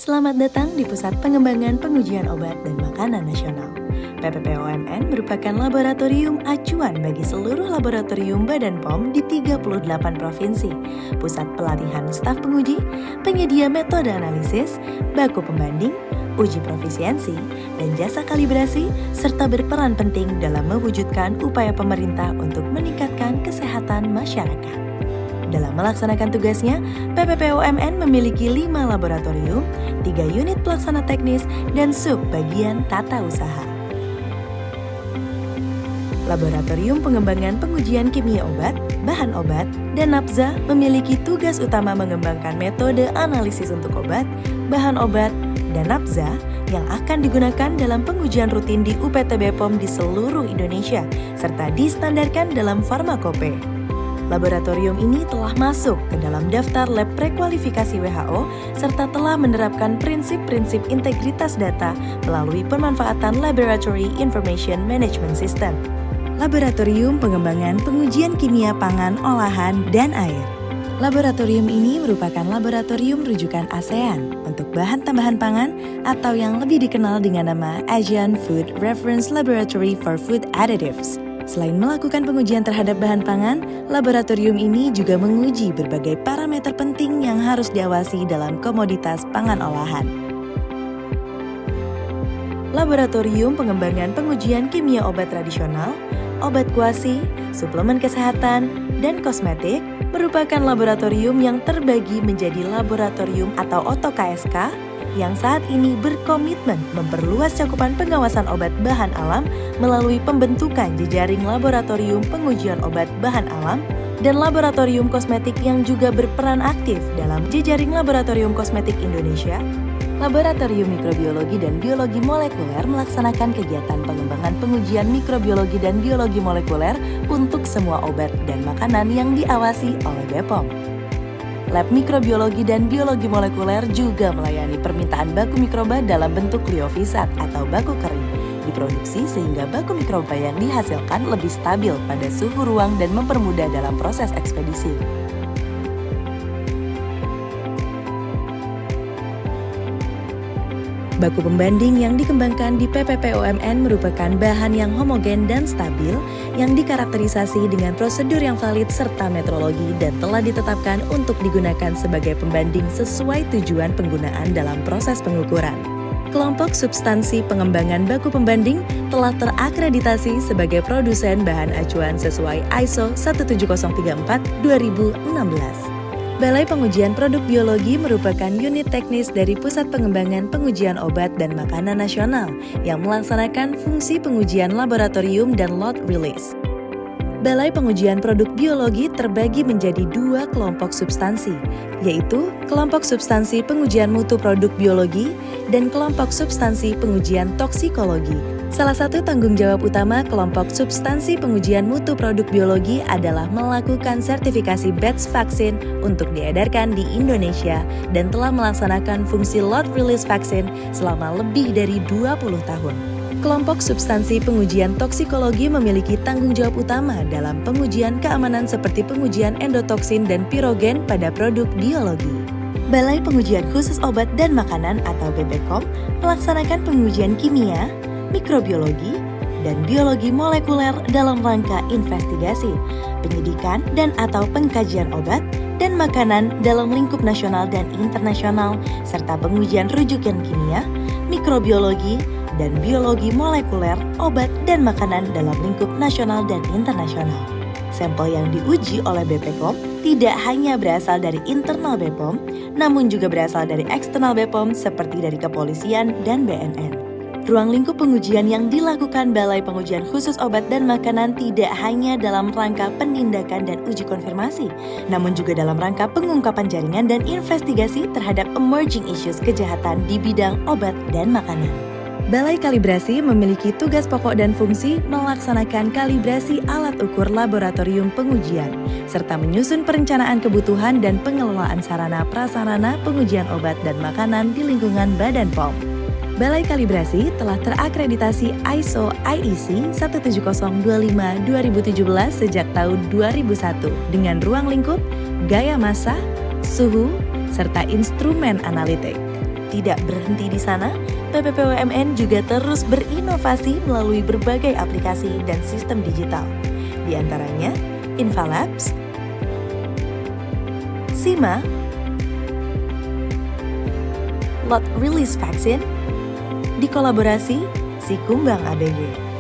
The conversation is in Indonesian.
Selamat datang di Pusat Pengembangan Pengujian Obat dan Makanan Nasional. PPPOMN merupakan laboratorium acuan bagi seluruh laboratorium Badan POM di 38 provinsi, pusat pelatihan staf penguji, penyedia metode analisis, baku pembanding, uji profisiensi, dan jasa kalibrasi, serta berperan penting dalam mewujudkan upaya pemerintah untuk meningkatkan kesehatan masyarakat. Dalam melaksanakan tugasnya, PPPOMN memiliki 5 laboratorium, 3 unit pelaksana teknis, dan sub-bagian tata usaha. Laboratorium Pengembangan Pengujian Kimia Obat, Bahan Obat, dan Nafza memiliki tugas utama mengembangkan metode analisis untuk obat, bahan obat, dan Nafza yang akan digunakan dalam pengujian rutin di UPTB POM di seluruh Indonesia, serta distandarkan dalam Farmakope. Laboratorium ini telah masuk ke dalam daftar lab prekualifikasi WHO serta telah menerapkan prinsip-prinsip integritas data melalui pemanfaatan Laboratory Information Management System. Laboratorium Pengembangan Pengujian Kimia Pangan, Olahan, dan Air. Laboratorium ini merupakan laboratorium rujukan ASEAN untuk bahan tambahan pangan atau yang lebih dikenal dengan nama Asian Food Reference Laboratory for Food Additives. Selain melakukan pengujian terhadap bahan pangan, laboratorium ini juga menguji berbagai parameter penting yang harus diawasi dalam komoditas pangan olahan. Laboratorium Pengembangan Pengujian Kimia Obat Tradisional, Obat Kuasi, Suplemen Kesehatan, dan Kosmetik merupakan laboratorium yang terbagi menjadi laboratorium atau OTO-KSK yang saat ini berkomitmen memperluas cakupan pengawasan obat bahan alam melalui pembentukan jejaring laboratorium pengujian obat bahan alam dan laboratorium kosmetik yang juga berperan aktif dalam jejaring laboratorium kosmetik Indonesia. Laboratorium Mikrobiologi dan Biologi Molekuler melaksanakan kegiatan pengembangan pengujian mikrobiologi dan biologi molekuler untuk semua obat dan makanan yang diawasi oleh BPOM. Lab Mikrobiologi dan Biologi Molekuler juga melayani permintaan baku mikroba dalam bentuk liofisat atau baku kering, diproduksi sehingga baku mikroba yang dihasilkan lebih stabil pada suhu ruang dan mempermudah dalam proses ekspedisi. Baku pembanding yang dikembangkan di PPPOMN merupakan bahan yang homogen dan stabil yang dikarakterisasi dengan prosedur yang valid serta metrologi dan telah ditetapkan untuk digunakan sebagai pembanding sesuai tujuan penggunaan dalam proses pengukuran. Kelompok substansi pengembangan baku pembanding telah terakreditasi sebagai produsen bahan acuan sesuai ISO 17034-2016. Balai Pengujian Produk Biologi merupakan unit teknis dari Pusat Pengembangan Pengujian Obat dan Makanan Nasional yang melaksanakan fungsi pengujian laboratorium dan lot release. Balai Pengujian Produk Biologi terbagi menjadi 2 kelompok substansi, yaitu kelompok substansi pengujian mutu produk biologi dan kelompok substansi pengujian toksikologi. Salah satu tanggung jawab utama kelompok substansi pengujian mutu produk biologi adalah melakukan sertifikasi batch vaksin untuk diedarkan di Indonesia dan telah melaksanakan fungsi lot release vaksin selama lebih dari 20 tahun. Kelompok substansi pengujian toksikologi memiliki tanggung jawab utama dalam pengujian keamanan seperti pengujian endotoksin dan pirogen pada produk biologi. Balai Pengujian Khusus Obat dan Makanan atau BPOM melaksanakan pengujian kimia, mikrobiologi, dan biologi molekuler dalam rangka investigasi, penyidikan dan atau pengkajian obat dan makanan dalam lingkup nasional dan internasional, serta pengujian rujukan kimia, mikrobiologi, dan biologi molekuler, obat dan makanan dalam lingkup nasional dan internasional. Sampel yang diuji oleh BPOM tidak hanya berasal dari internal BPOM, namun juga berasal dari eksternal BPOM seperti dari kepolisian dan BNN. Ruang lingkup pengujian yang dilakukan Balai Pengujian Khusus Obat dan Makanan tidak hanya dalam rangka penindakan dan uji konfirmasi, namun juga dalam rangka pengungkapan jaringan dan investigasi terhadap emerging issues kejahatan di bidang obat dan makanan. Balai Kalibrasi memiliki tugas pokok dan fungsi melaksanakan kalibrasi alat ukur laboratorium pengujian, serta menyusun perencanaan kebutuhan dan pengelolaan sarana prasarana pengujian obat dan makanan di lingkungan Badan POM. Balai Kalibrasi telah terakreditasi ISO IEC 17025-2017 sejak tahun 2001 dengan ruang lingkup, gaya massa, suhu, serta instrumen analitik. tidak berhenti di sana, PPPUMN juga terus berinovasi melalui berbagai aplikasi dan sistem digital. Di antaranya, Invalabs, SIMA, Lot Release Vaksin, dikolaborasi Si Kumbang ABG.